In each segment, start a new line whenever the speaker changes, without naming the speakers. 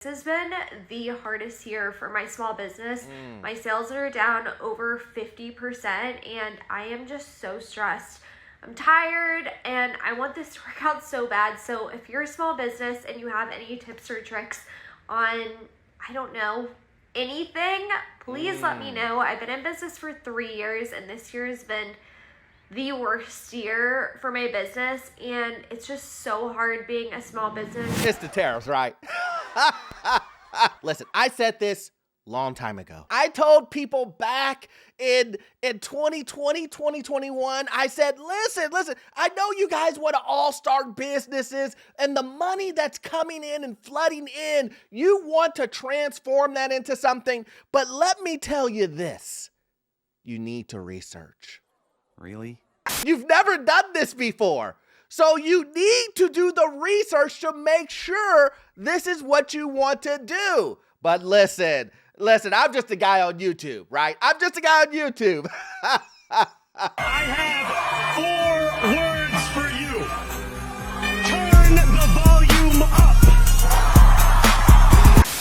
This has been the hardest year for my small business. My sales are down over 50%, and I am just so stressed. I'm tired, and I want this to work out so bad. So if you're a small business and you have any tips or tricks on, I don't know, anything, please let me know. I've been in business for 3 years, and this year has been the worst year for my business, and it's just so hard being a small business.
It's the tariffs, right? Listen, I said this long time ago. I told people back in 2020, 2021, I said, listen, I know you guys want to all start businesses, and the money that's coming in and flooding in, you want to transform that into something, but let me tell you this, you need to research.
Really?
You've never done this before. So you need to do the research to make sure this is what you want to do. But listen, I'm just a guy on YouTube, right? I'm just a guy on YouTube.
I have 4 words for you. Turn the volume up.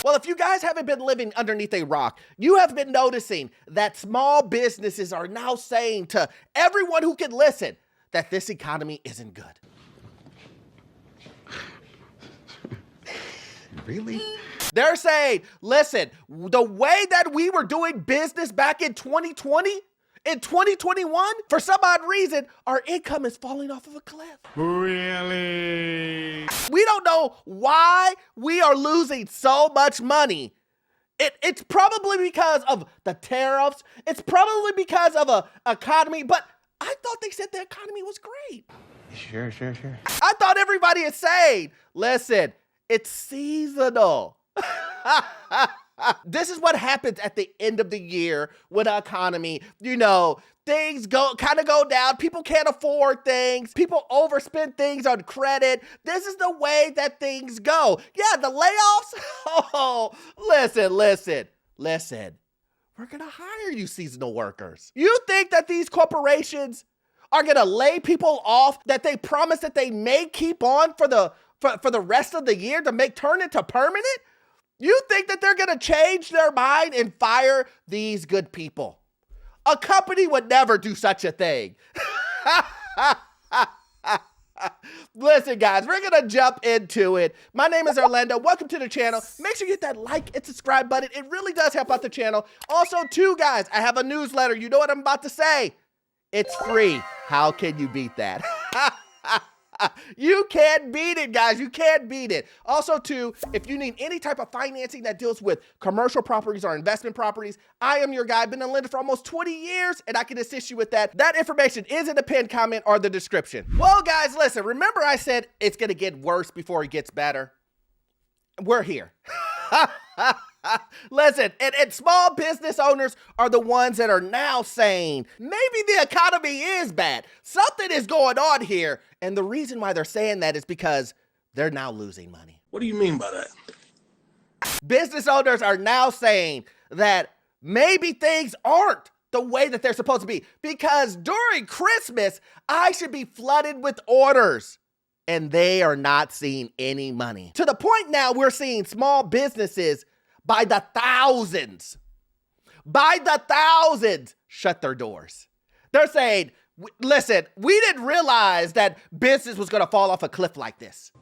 Well, if you guys haven't been living underneath a rock, you have been noticing that small businesses are now saying to everyone who can listen that this economy isn't good.
Really?
They're saying, listen, the way that we were doing business back in 2020, in 2021, for some odd reason, our income is falling off of a cliff.
Really?
We don't know why we are losing so much money. It's probably because of the tariffs. It's probably because of a economy, but I thought they said the economy was great.
Sure.
I thought everybody is saying, listen, it's seasonal. This is what happens at the end of the year with the economy. You know, things go down. People can't afford things. People overspend things on credit. This is the way that things go. Yeah, the layoffs. Oh, listen. We're going to hire you seasonal workers. You think that these corporations are going to lay people off that they promise that they may keep on for the rest of the year to turn into permanent? You think that they're going to change their mind and fire these good people? A company would never do such a thing. Listen, guys, we're going to jump into it. My name is Orlando. Welcome to the channel. Make sure you hit that like and subscribe button. It really does help out the channel. Also, too, guys, I have a newsletter. You know what I'm about to say. It's free. How can you beat that? You can't beat it, guys. You can't beat it. Also, too, if you need any type of financing that deals with commercial properties or investment properties, I am your guy. I've been a lender for almost 20 years, and I can assist you with that. That information is in the pinned comment or the description. Well, guys, listen. Remember I said it's going to get worse before it gets better? We're here. Listen, and small business owners are the ones that are now saying, maybe the economy is bad. Something is going on here. And the reason why they're saying that is because they're now losing money.
What do you mean by that?
Business owners are now saying that maybe things aren't the way that they're supposed to be, because during Christmas, I should be flooded with orders. And they are not seeing any money. To the point now we're seeing small businesses by the thousands shut their doors. They're saying, listen, we didn't realize that business was going to fall off a cliff like this.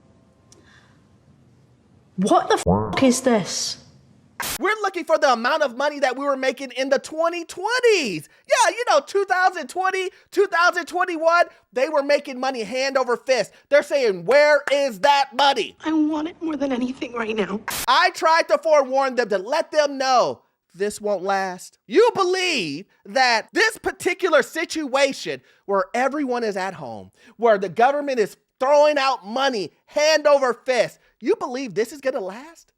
What the f*** is this?
We're looking for the amount of money that we were making in the 2020s. Yeah, 2020, 2021, they were making money hand over fist. They're saying, where is that money?
I want it more than anything right now.
I tried to forewarn them to let them know this won't last. You believe that this particular situation where everyone is at home, where the government is throwing out money hand over fist, you believe this is going to last?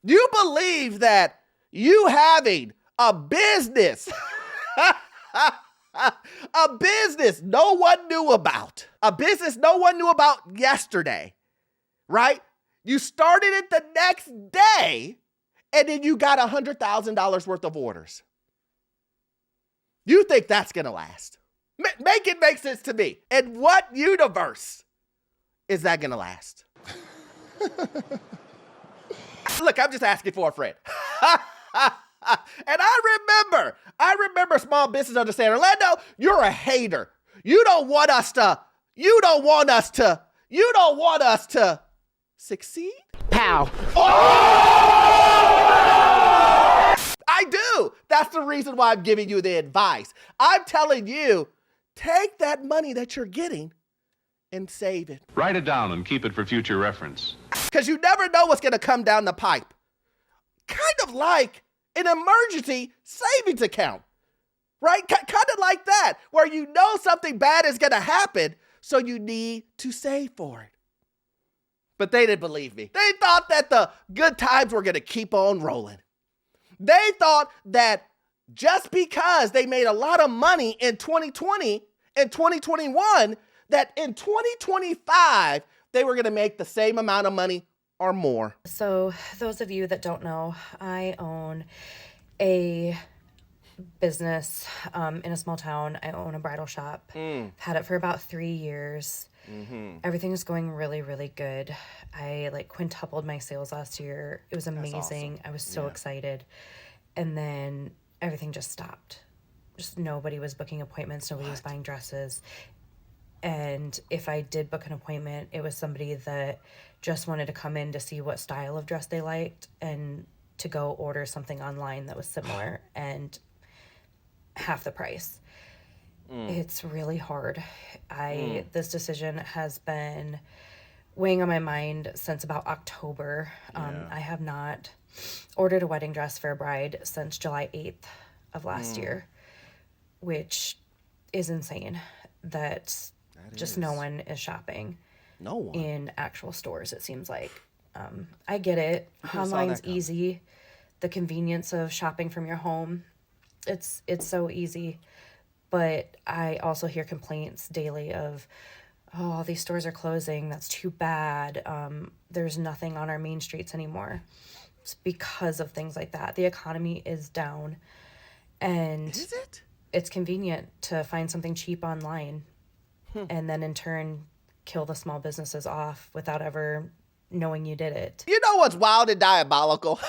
You believe that you having a business, a business no one knew about, yesterday, right? You started it the next day, and then you got $100,000 worth of orders. You think that's going to last? Make it make sense to me. In what universe is that going to last? Look, I'm just asking for a friend. And I remember small business owners saying, Orlando, you're a hater. You don't want us to succeed?
Pow.
I do. That's the reason why I'm giving you the advice. I'm telling you, take that money that you're getting and save it.
Write it down and keep it for future reference.
Because you never know what's going to come down the pipe. Kind of like an emergency savings account, right? Kind of like that, where you know something bad is going to happen, so you need to save for it. But they didn't believe me. They thought that the good times were going to keep on rolling. They thought that just because they made a lot of money in 2020 and 2021, that in 2025, they were going to make the same amount of money or more.
So those of you that don't know, I own a business in a small town. I own a bridal shop. Had it for about 3 years. Everything is going really, really good. I quintupled my sales last year. It was amazing. Awesome. I was so excited. And then everything just stopped. Just nobody was booking appointments. Nobody was buying dresses. And if I did book an appointment, it was somebody that just wanted to come in to see what style of dress they liked and to go order something online that was similar and half the price. It's really hard. This decision has been weighing on my mind since about October. I have not ordered a wedding dress for a bride since July 8th of last year, which is insane. That just no one is shopping.
No one.
In actual stores, it seems like. I get it. Online's easy. The convenience of shopping from your home, it's so easy. But I also hear complaints daily of, oh, these stores are closing. That's too bad. There's nothing on our main streets anymore. It's because of things like that. The economy is down. And
is it?
It's convenient to find something cheap online and then in turn kill the small businesses off without ever knowing you did it.
You know what's wild and diabolical?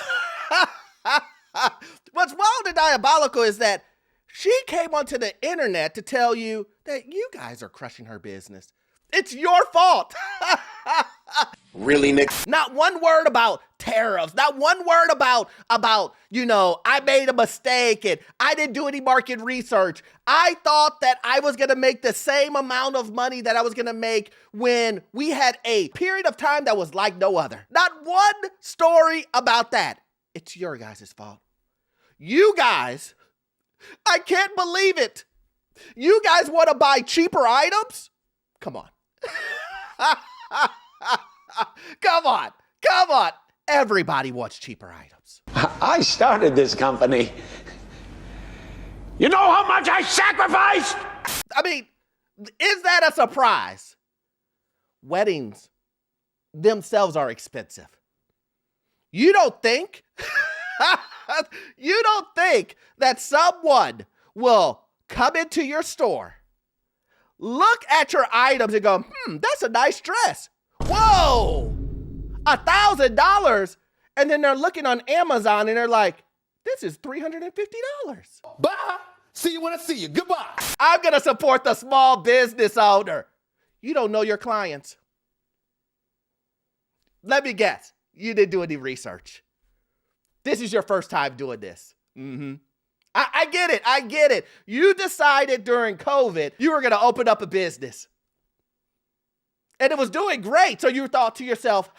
What's wild and diabolical is that she came onto the internet to tell you that you guys are crushing her business. It's your fault.
Really, Nick?
Not one word about tariffs. Not one word about, I made a mistake and I didn't do any market research. I thought that I was going to make the same amount of money that I was going to make when we had a period of time that was like no other. Not one story about that. It's your guys' fault. You guys, I can't believe it. You guys want to buy cheaper items? Come on. Come on. Everybody wants cheaper items.
I started this company. You know how much I sacrificed?
I mean, is that a surprise? Weddings themselves are expensive. You don't think that someone will come into your store, look at your items and go, that's a nice dress. Whoa, $1,000. And then they're looking on Amazon and they're like, this is $350.
Bye. See you when I see you. Goodbye.
I'm going to support the small business owner. You don't know your clients. Let me guess. You didn't do any research. This is your first time doing this. I get it. You decided during COVID you were going to open up a business. And it was doing great. So you thought to yourself,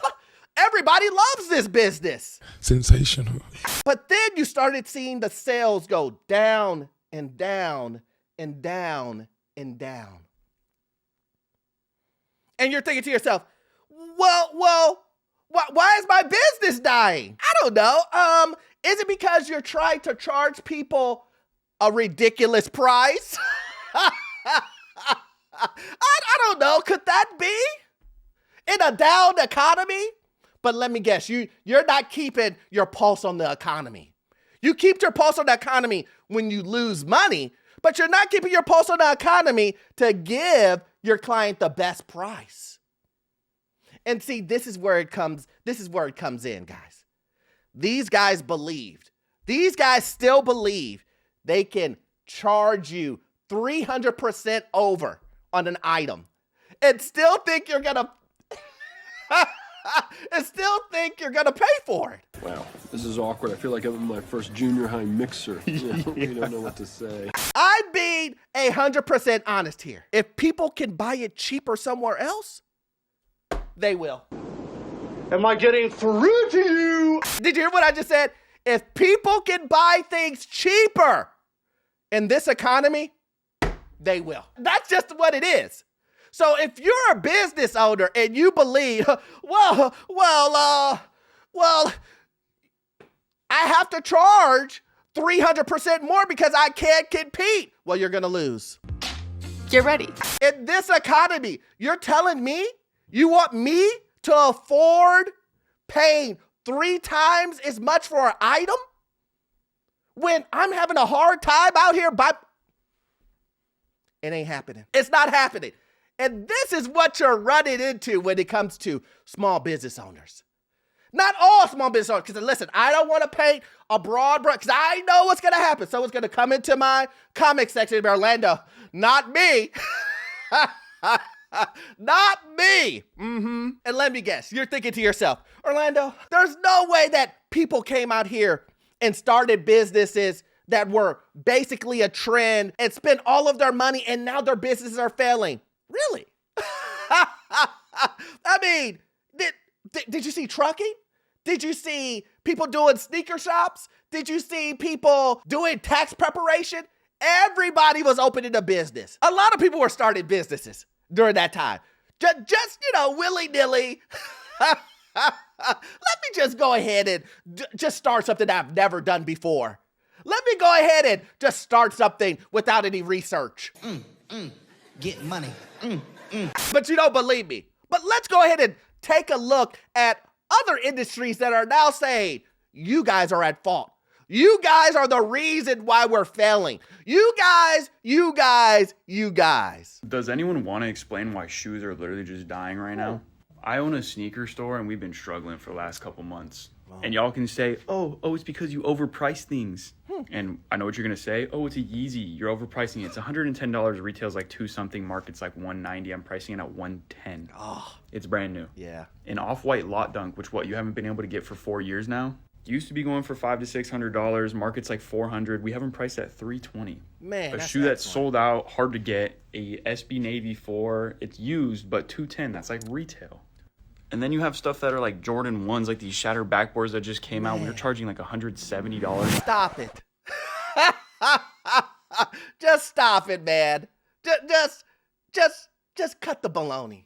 everybody loves this business.
Sensational.
But then you started seeing the sales go down and down and down and down. And you're thinking to yourself, well, why is my business dying? I don't know. Is it because you're trying to charge people a ridiculous price? I don't know. Could that be? In a down economy? But let me guess, you're not keeping your pulse on the economy. You keep your pulse on the economy when you lose money, but you're not keeping your pulse on the economy to give your client the best price. And see, this is where it comes in, guys. these guys believed. These guys still believe they can charge you 300% over on an item and still think you're gonna pay for it.
Wow, this is awkward. I feel like I'm in my first junior high mixer. We don't know what to say.
I'm being 100% honest here. If people can buy it cheaper somewhere else, they will.
Am I getting through to you?
Did you hear what I just said? If people can buy things cheaper in this economy, they will. That's just what it is. So if you're a business owner and you believe, well, I have to charge 300% more because I can't compete, well, you're gonna lose.
Get ready.
In this economy, you're telling me you want me to afford paying 3 times as much for an item when I'm having a hard time out here it ain't happening. It's not happening. And this is what you're running into when it comes to small business owners. Not all small business owners, because listen, I don't want to paint a broad brush, because I know what's going to happen. Someone's going to come into my comic section in Orlando. Not me. Not me. And let me guess, you're thinking to yourself, Orlando, there's no way that people came out here and started businesses that were basically a trend and spent all of their money and now their businesses are failing. Really? I mean, did you see trucking? Did you see people doing sneaker shops? Did you see people doing tax preparation? Everybody was opening a business. A lot of people were starting businesses during that time. Just willy-nilly. Let me just go ahead and just start something I've never done before. Let me go ahead and just start something without any research.
Get money.
But you don't believe me. But let's go ahead and take a look at other industries that are now saying, you guys are at fault. You guys are the reason why we're failing. You guys.
Does anyone want to explain why shoes are literally just dying right now? I own a sneaker store and we've been struggling for the last couple months. And y'all can say, oh, it's because you overprice things. And I know what you're going to say. Oh, it's a Yeezy. You're overpricing it. It's $110. Retails like 2 something. Market's like $190. I'm pricing it at $110.
Oh,
it's brand new.
Yeah.
An off-white lot dunk, which you haven't been able to get for 4 years now. Used to be going for $500 to $600. Market's like $400. We haven't priced at $320.
Man,
a shoe that's sold out, hard to get. A SB Navy 4. It's used, but $210. That's like retail. And then you have stuff that are like Jordan 1s, like these shattered backboards that just came out. We were charging like $170.
Stop it. Just stop it, man. Just cut the baloney.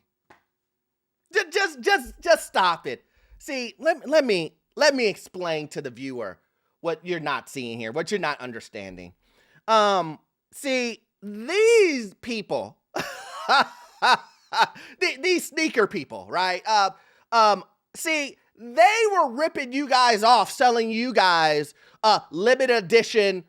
Just stop it. See, let me explain to the viewer what you're not seeing here, what you're not understanding. See, these people, these sneaker people, right? See, they were ripping you guys off, selling you guys limited edition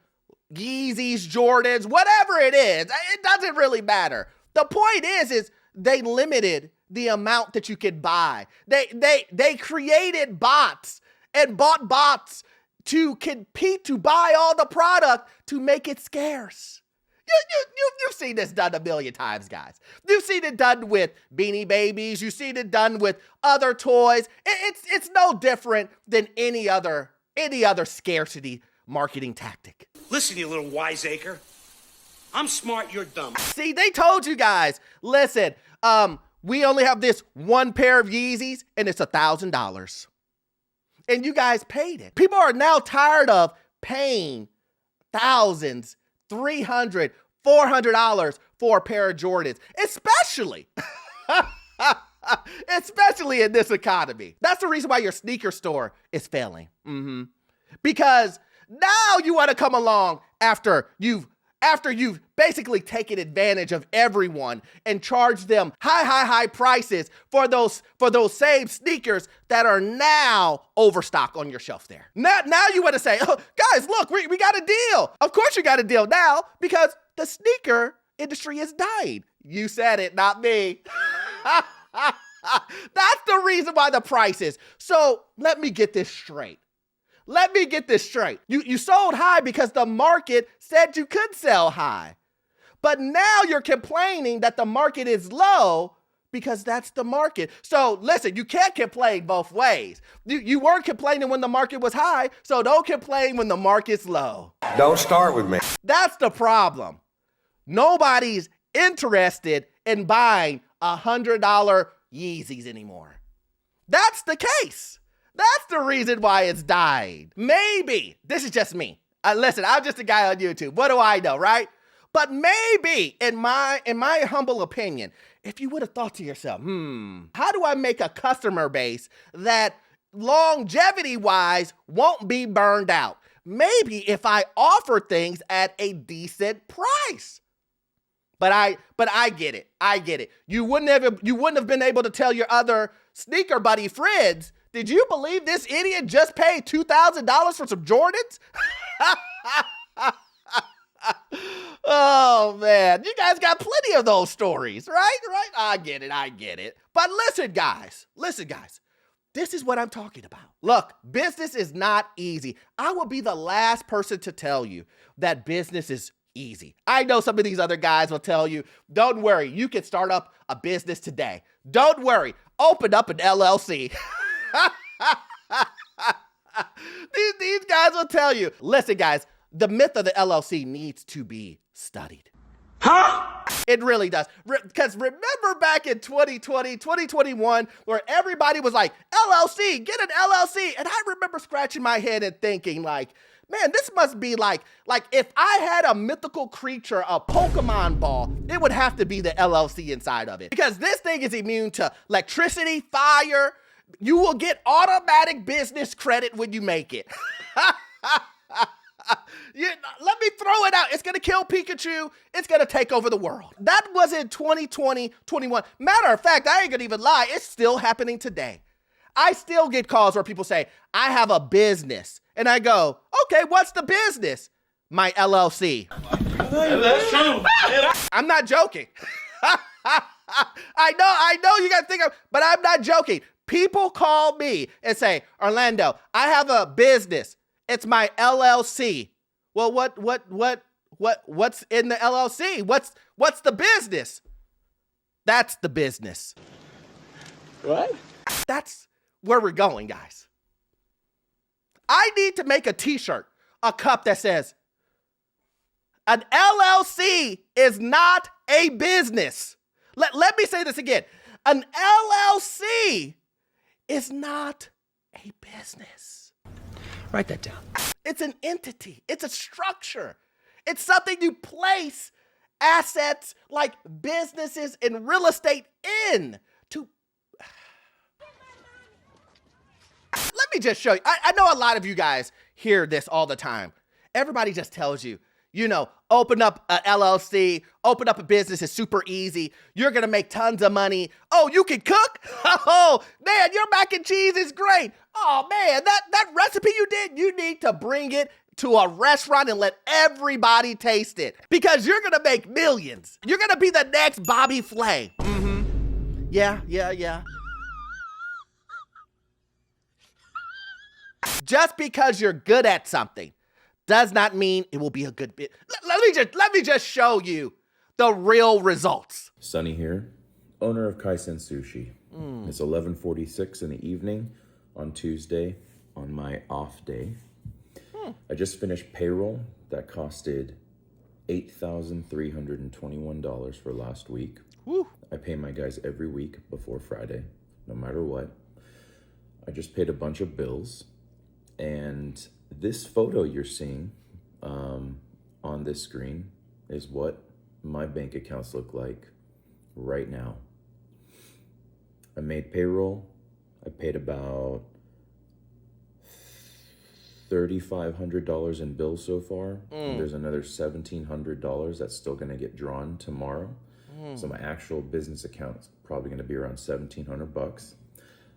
Yeezys, Jordans, whatever it is. It doesn't really matter. The point is they limited the amount that you could buy. They created bots and bought bots to compete to buy all the product to make it scarce. You've seen this done a million times, guys. You've seen it done with Beanie Babies. You've seen it done with other toys. It's no different than any other scarcity marketing tactic.
Listen, you little wiseacre. I'm smart, you're dumb.
See, they told you guys, listen, we only have this one pair of Yeezys and it's $1,000. And you guys paid it. People are now tired of paying thousands, $300, $400 for a pair of Jordans, especially in this economy. That's the reason why your sneaker store is failing. Because now you want to come along after you've basically taken advantage of everyone and charged them high prices for those same sneakers that are now overstocked on your shelf there. Now you want to say, oh, guys, look, we got a deal. Of course you got a deal now because the sneaker industry is dying. You said it, not me. That's the reason why the prices. So let me get this straight. let me get this straight. You sold high because the market said you could sell high. But now you're complaining that the market is low because that's the market. So listen, you can't complain both ways. You weren't complaining when the market was high, so don't complain when the market's low.
Don't start with me.
That's the problem. Nobody's interested in buying $100 Yeezys anymore. That's the case. That's the reason why it's dying. Maybe, this is just me. Listen, I'm just a guy on YouTube. What do I know, right? But maybe, in my humble opinion, if you would have thought to yourself, how do I make a customer base that longevity-wise won't be burned out? Maybe if I offer things at a decent price. But I get it. I get it. You wouldn't have been able to tell your other sneaker buddy friends, did you believe this idiot just paid $2,000 for some Jordans? Oh, man. You guys got plenty of those stories, right? Right? I get it. But listen, guys. This is what I'm talking about. Look, business is not easy. I will be the last person to tell you that business is easy. I know some of these other guys will tell you, don't worry, you can start up a business today. Don't worry, open up an LLC. These guys will tell you, listen, guys, the myth of the LLC needs to be studied. Huh? It really does. Because remember back in 2020, 2021, where everybody was like, LLC, get an LLC. And I remember scratching my head and thinking like, man, this must be like if I had a mythical creature, a Pokemon ball, it would have to be the LLC inside of it. Because this thing is immune to electricity, fire. You will get automatic business credit when you make it. Let me throw it out. It's going to kill Pikachu. It's going to take over the world. That was in 2020, 21. Matter of fact, I ain't going to even lie. It's still happening today. I still get calls where people say, I have a business. And I go, okay, what's the business? My LLC. That's true. I'm not joking. I know you guys think but I'm not joking. People call me and say, Orlando, I have a business. It's my LLC. Well, what's in the LLC? What's the business? That's the business. What? That's where we're going, guys. I need to make a t-shirt, a cup that says, an LLC is not a business. Let me say this again. An LLC is not a business.
Write that down.
It's an entity. It's a structure. It's something you place assets like businesses and real estate in to. Let me just show you. I know a lot of you guys hear this all the time. Everybody just tells you, open up an LLC, open up a business is super easy. You're going to make tons of money. Oh, you can cook? Oh, man, your mac and cheese is great. Oh, man, that recipe you did, you need to bring it to a restaurant and let everybody taste it because you're going to make millions. You're going to be the next Bobby Flay. Mm-hmm. Yeah. Just because you're good at something does not mean it will be a good bit. Let me just show you the real results.
Sunny here, owner of Kaisen Sushi. It's 11:46 in the evening on Tuesday on my off day. I just finished payroll that costed $8,321 for last week.
Woo.
I pay my guys every week before Friday, no matter what. I just paid a bunch of bills. And this photo you're seeing on this screen is what my bank accounts look like right now. I made payroll. I paid about $3,500 in bills so far. And there's another $1,700 that's still going to get drawn tomorrow. So my actual business account's probably going to be around $1,700.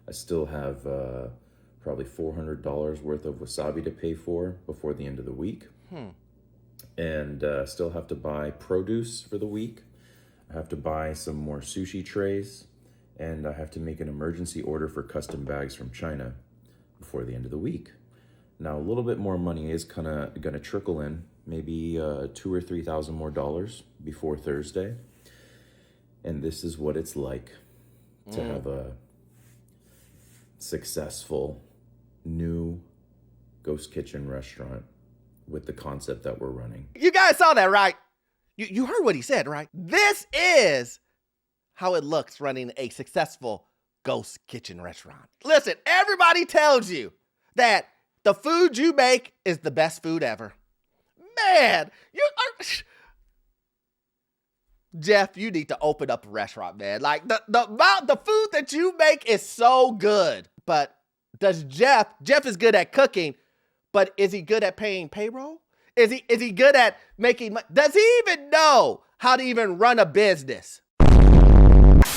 I still have probably $400 worth of wasabi to pay for before the end of the week. And still have to buy produce for the week. I have to buy some more sushi trays. And I have to make an emergency order for custom bags from China before the end of the week. Now, a little bit more money is kind of going to trickle in, maybe $2,000 or $3,000 more before Thursday. And this is what it's like to have a successful new ghost kitchen restaurant with the concept that we're running.
You guys saw that, right? You heard what he said, right? This is how it looks running a successful ghost kitchen restaurant. Listen, everybody tells you that the food you make is the best food ever. Man, Jeff, you need to open up a restaurant, man. Like the food that you make is so good. But does Jeff is good at cooking, but is he good at paying payroll? Is he good at making money? Does he even know how to even run a business?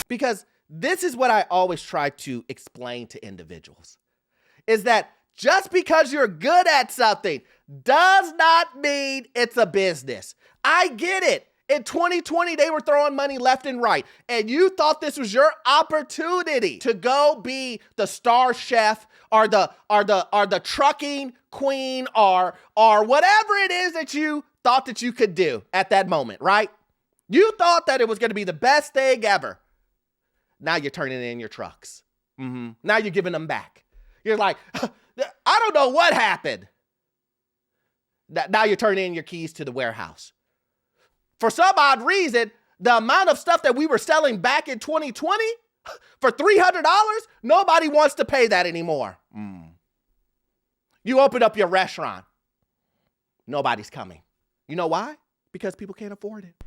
Because this is what I always try to explain to individuals, is that just because you're good at something does not mean it's a business. I get it. In 2020, they were throwing money left and right, and you thought this was your opportunity to go be the star chef or the trucking queen or whatever it is that you thought that you could do at that moment, right? You thought that it was going to be the best thing ever. Now you're turning in your trucks. Now you're giving them back. You're like, I don't know what happened. Now you're turning in your keys to the warehouse. For some odd reason, the amount of stuff that we were selling back in 2020 for $300, nobody wants to pay that anymore. You open up your restaurant. Nobody's coming. You know why? Because people can't afford it.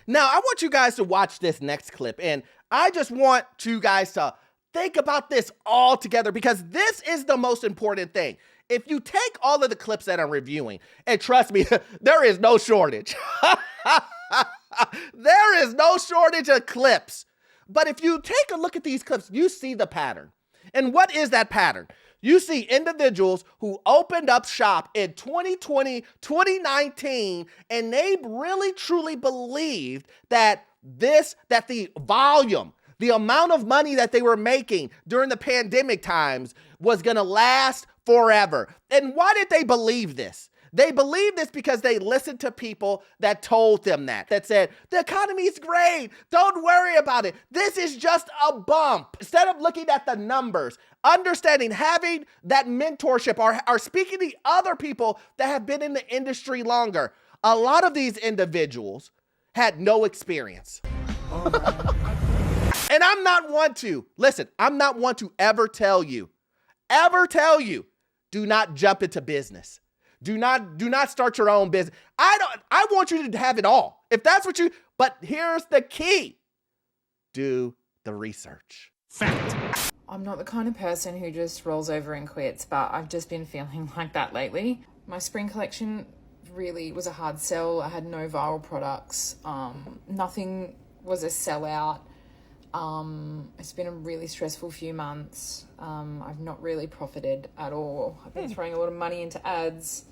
Now, I want you guys to watch this next clip, and I just want you guys to think about this all together, because this is the most important thing. If you take all of the clips that I'm reviewing, and trust me, there is no shortage. There is no shortage of clips. But if you take a look at these clips, you see the pattern. And what is that pattern? You see individuals who opened up shop in 2020, 2019, and they really truly believed that the volume, the amount of money that they were making during the pandemic times was going to last forever. And why did they believe this? They believed this because they listened to people that told them that said, the economy is great. Don't worry about it. This is just a bump. Instead of looking at the numbers, understanding, having that mentorship or speaking to other people that have been in the industry longer, a lot of these individuals had no experience. And I'm not one to ever tell you, do not jump into business. Do not start your own business. I want you to have it all. If that's what but here's the key. Do the research. Fact.
I'm not the kind of person who just rolls over and quits, but I've just been feeling like that lately. My spring collection really was a hard sell. I had no viral products. Nothing was a sellout. It's been a really stressful few months. I've not really profited at all. I've been throwing a lot of money into ads,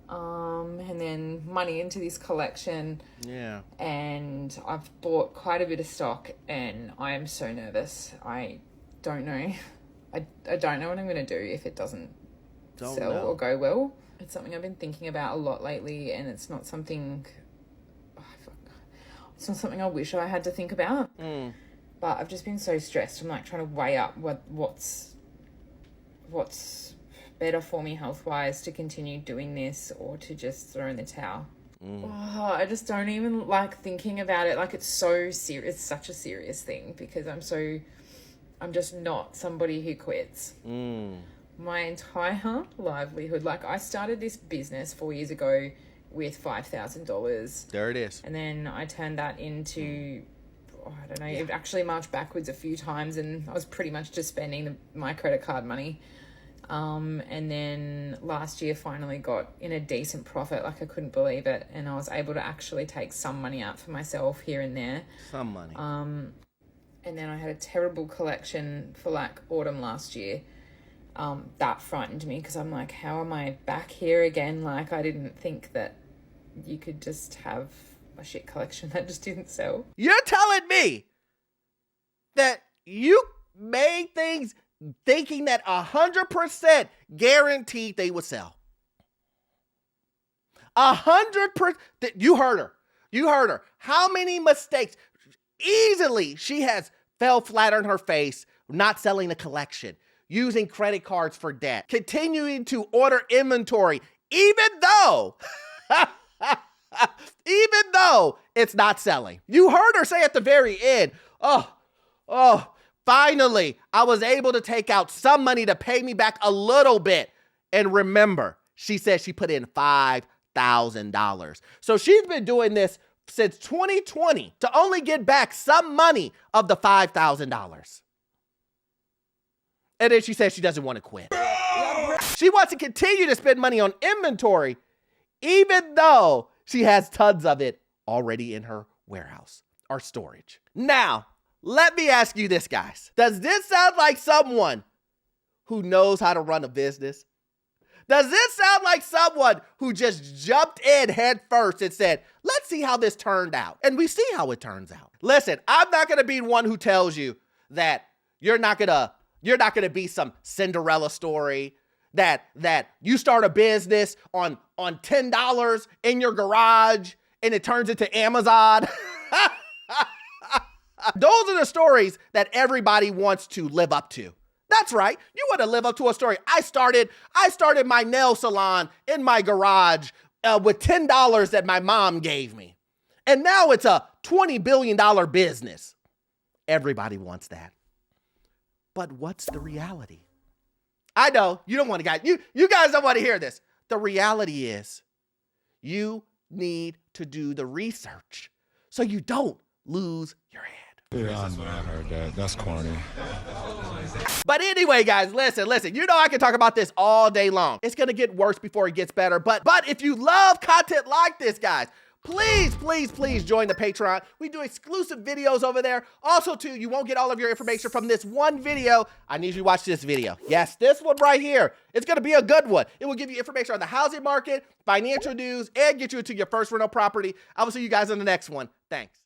and then money into this collection. Yeah. And I've bought quite a bit of stock, and I am so nervous. I don't know. I don't know what I'm going to do if it doesn't sell or go well. It's something I've been thinking about a lot lately, and it's not something I wish I had to think about. But I've just been so stressed. I'm like trying to weigh up what's better for me health-wise, to continue doing this or to just throw in the towel. Oh, I just don't even like thinking about it. Like, it's so serious. It's such a serious thing, because I'm just not somebody who quits. My entire livelihood, like, I started this business 4 years ago with $5,000.
There it is.
And then I turned that into, I don't know, it actually marched backwards a few times, and I was pretty much just spending my credit card money. And then last year finally got in a decent profit. Like, I couldn't believe it. And I was able to actually take some money out for myself here and there.
Some money.
And then I had a terrible collection for like autumn last year. That frightened me, because I'm like, how am I back here again? Like, I didn't think that you could just have a shit collection that just didn't sell.
You're telling me that you made things thinking that 100% guaranteed they would sell. 100%. You heard her. You heard her. How many mistakes? Easily, she has fell flat on her face, not selling the collection, using credit cards for debt, continuing to order inventory, even though it's not selling. You heard her say at the very end, finally, I was able to take out some money to pay me back a little bit. And remember, she said she put in $5,000. So she's been doing this since 2020 to only get back some money of the $5,000. And then she says she doesn't want to quit. She wants to continue to spend money on inventory, even though she has tons of it already in her warehouse or storage. Now, let me ask you this, guys. Does this sound like someone who knows how to run a business? Does this sound like someone who just jumped in head first and said, let's see how this turned out? And we see how it turns out. Listen, I'm not going to be one who tells you that you're not going to be some Cinderella story, that you start a business on $10 in your garage and it turns into Amazon. Those are the stories that everybody wants to live up to. That's right. You want to live up to a story. I started my nail salon in my garage with $10 that my mom gave me. And now it's a $20 billion business. Everybody wants that. But what's the reality? I know you don't want to, you guys don't want to hear this. The reality is you need to do the research so you don't lose your head.
Yeah, I know, I heard that. That's corny.
But anyway, guys, listen. You know I can talk about this all day long. It's going to get worse before it gets better. But if you love content like this, guys, please join the Patreon. We do exclusive videos over there. Also, too, you won't get all of your information from this one video. I need you to watch this video. Yes, this one right here. It's going to be a good one. It will give you information on the housing market, financial news, and get you into your first rental property. I will see you guys in the next one. Thanks.